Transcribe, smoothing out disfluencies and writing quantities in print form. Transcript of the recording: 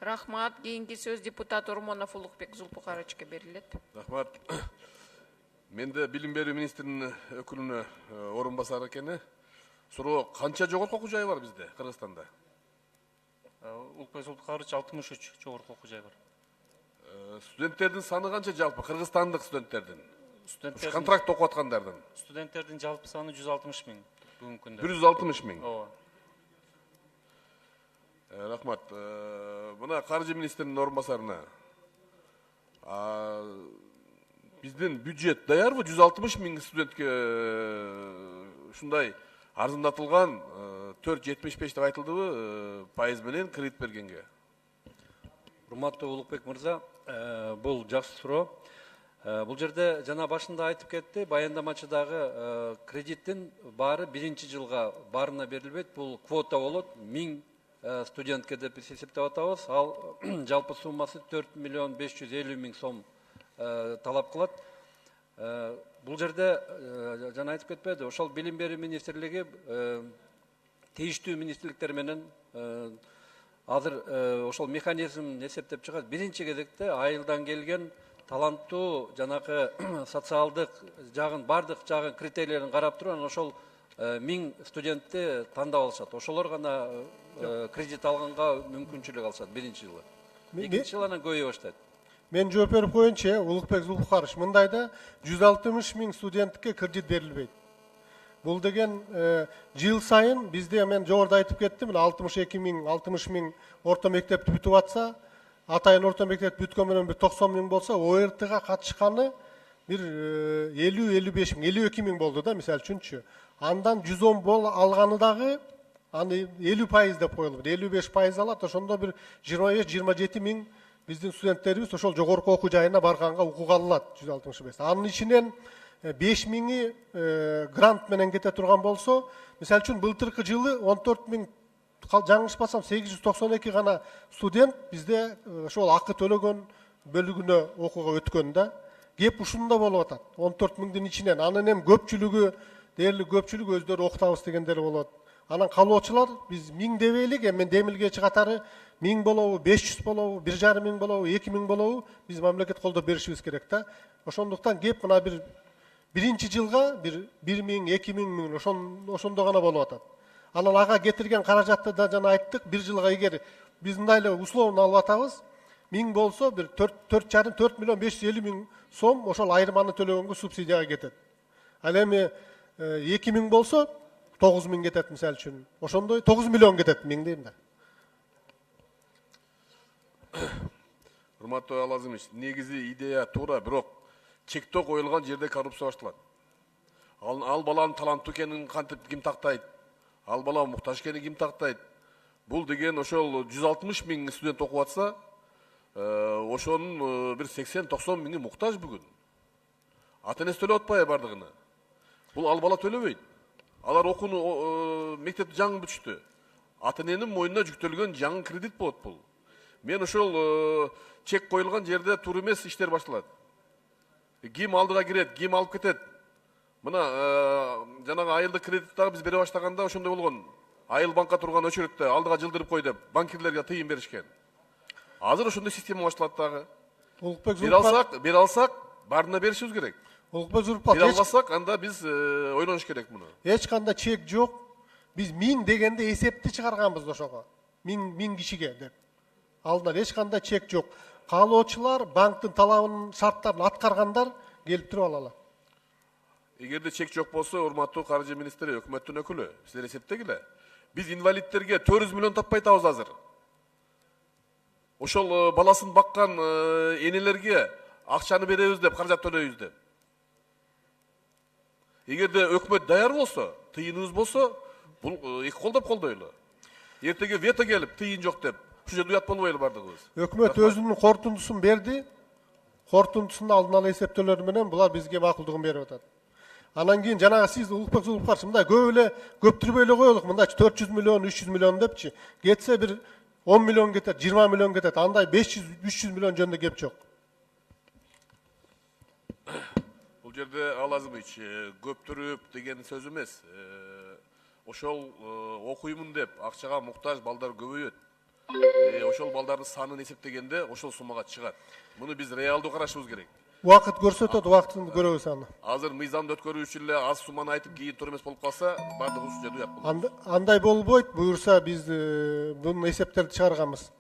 Рахмат. Кийинки сөз депутат Ормонов Улукбек Зулпукаровичке берилет. Рахмат. Мен де билим берүү министринин өкүлүнө орун басар экени. Суроо канча жогорку окуу жайы бар бизде, Кыргызстанда? Улукбек Зулпукарович 63 жогорку окуу жай бар. Студенттердин саны канча жалпы? Кыргызстандык студенттердин. Студенттердин Контракт окуп аткандардын. Студенттердин жалпы саны 160 миң бүгүнкү күндө. 160 миң. Ооба. Рахмат. Мына каржы министринин орун басарына. Биздин бюджет даярбы 160 миң студентке ушундай арзандатылган 4,75 деп айтылдыбы пайыз менен кредит бергенге? Урматтуу Улукбек мырза, бул жакшы суроо. Бул жерде жана башында айтып кетти, баяндамачыдагы кредиттин баары биринчи жылга баарына берилбейт. Бул квота болот, 1000 студентке деп эсептеп атабыз. Ал жалпы суммасы 4 миллион 550 миң сом талап кылат. Бул жерде жана айтып кетпеди, ошол билим берүү министрлиги тийиштүү министрликтер менен азыр ошол механизмин эсептеп чыгат. Биринчи кезекте айылдан келген таланттуу жанакы социалдык жагын, бардык жагын критерийлерин карап туруп, ошол 1000 студентти тандап алышат. Ошолор гана кредит алганга мүмкүнчүлүк алышат биринчи жылы. Экинчи жылы анан көбөйө баштайт. Мен жооп берип коеюнчу, Улукбек Зулпукарович, мындайда 160 миң студентке кредит берилбейт. Бул деген жыл сайын бизде, мен жогоруда айтып кеттим, 62 миң, 60 миң орто мектепти бүтүп атса, атайын орто мектепти бүткөн менен бир 90 миң болсо, ОРТга катышканы бир 50-55 миң, 52 миң болду да, мисалы үчүнчү. Андан 110 бол алганы дагы аны 50% деп коюлду. 55% алат, ошондо бир 25-27 миң биздин студенттерибиз ошол жогорку окуу жайына барганга укук алат 165. Анын ичинен 5 миңи грант менен кете турган болсо, мисалы үчүн былтыркы жылы 14 миң, жаңылышпасам 892 гана студент бизде ошол акы төлөгөн бөлүгүнө окууга өткөн да. Кеп ушунда болуп атат. 14 миңдин ичинен анын эми көпчүлүгү, дээрлик көпчүлүк өздөрү окутабыз дегендер болот. Анан калоочулар биз 1000 дебейлик, эми демилгечи катары 1000 болобу, 500 болобу, 1,5 миң болобу, 2 миң болобу биз мамлекет колдоп беришибиз керек да. Ошондуктан кеп мына биринчи жылга 1 миң, 2 миң ошондо гана болуп атат. Анан ага кетирген каражатты да жана айттык, бир жылга эгер биз мындай эле условно алып атабыз, 1000 болсо бир 4 миллион 550 миң сом ошол айырманы төлөгөнгө субсидияга кетет. Ал эми 2 миң болсо 9 миң кетет мисалы үчүн. Ошондой 9 миллион кетет, миң дейм да. Урматтуу Алазымович, негизи идея туура, бирок чектөө коюлган жерде коррупция башталат. Ал баланын таланттуу экенин кантип ким тактайт? Ал бала муктаж экенин ким тактайт? Бул деген ошол 160 миң студент окуп атса, ошонун бир 80-90 миңи муктаж бүгүн. Ата-энеси төлөп атпайбы бардыгына? Бул ал бала төлөбөйт. Алар окууну мектепти жаңы бүтүштү. Ата-эненин мойнуна жүктөлгөн жаңы кредит болот бул. Мен ошол чек коюлган жерде туура эмес иштер башталат. Ким алдыга кирет, ким алып кетет. Мына жанагы айылдык кредит дагы биз бере баштаганда ошондой болгон. Айыл банкка турган очередте алдыга жылдырып кой деп банкирлерге тыйым беришкен. Азыр ошондой система башталат дагы. Бер алсак, баарына беришибиз керек. Улукбек Зулпукарович, бер албасак, анда биз ойлонуш керек муну. Эч кандай чек жок. Биз 1000 дегенде эсепти чыгарганбыз ошого. 1000 кишиге деп. Алдынан эч кандай чек жок. Каалоочулар, банктын талабынын шарттарын аткаргандар келип туруп алалар. Эгерде чек жок болсо, урматтуу каржы министри, өкмөттүн өкүлү, силер эсептегиле. Биз инвалидтерге 400 миллион таппай атабыз азыр. Ошол баласын баккан энелерге акчаны беребиз деп, каражат төлөйбүз деп. Эгерде өкмөт даяр болсо, тыйыныбыз болсо, бул эки колдоп колдойлу. Эртеге вето келип, тыйын жок деп, ушул жерде уят болбойлу бардыгыбыз. Өкмөт өзүнүн корутундусун берди. Корутундусунун алдын ала эсептөөлөрү менен булар бизге макулдугун берип атат. Анан кийин жанагы сиз Улукбек Зулпукарович, мындай көп эле көптүрбөй эле коелук, мындай 400 миллион, 300 миллион депчи. Кетсе бир 10 миллион кетет, 20 миллион кетет. Андай 500-300 миллион жөнүндө кеп жок. Бул жерде Алазымович, көптүрүп деген сөз эмес. Ошол окуймун деп акчага муктаж балдар көбөйөт. Ошол балдардын санын эсептегенде ошол суммага чыгат. Муну биз реалдуу карашыбыз керек. Убакыт көрсөтөт, убактын көрөбүз аны. Азыр мыйзамды өткөрүү үчүн эле аз сумманы айтып кийин туура эмес болуп калса, баардыгыбыз жада уят болот. Андай болбойт, буюрса биз бунун эсептерди чыгарганбыз.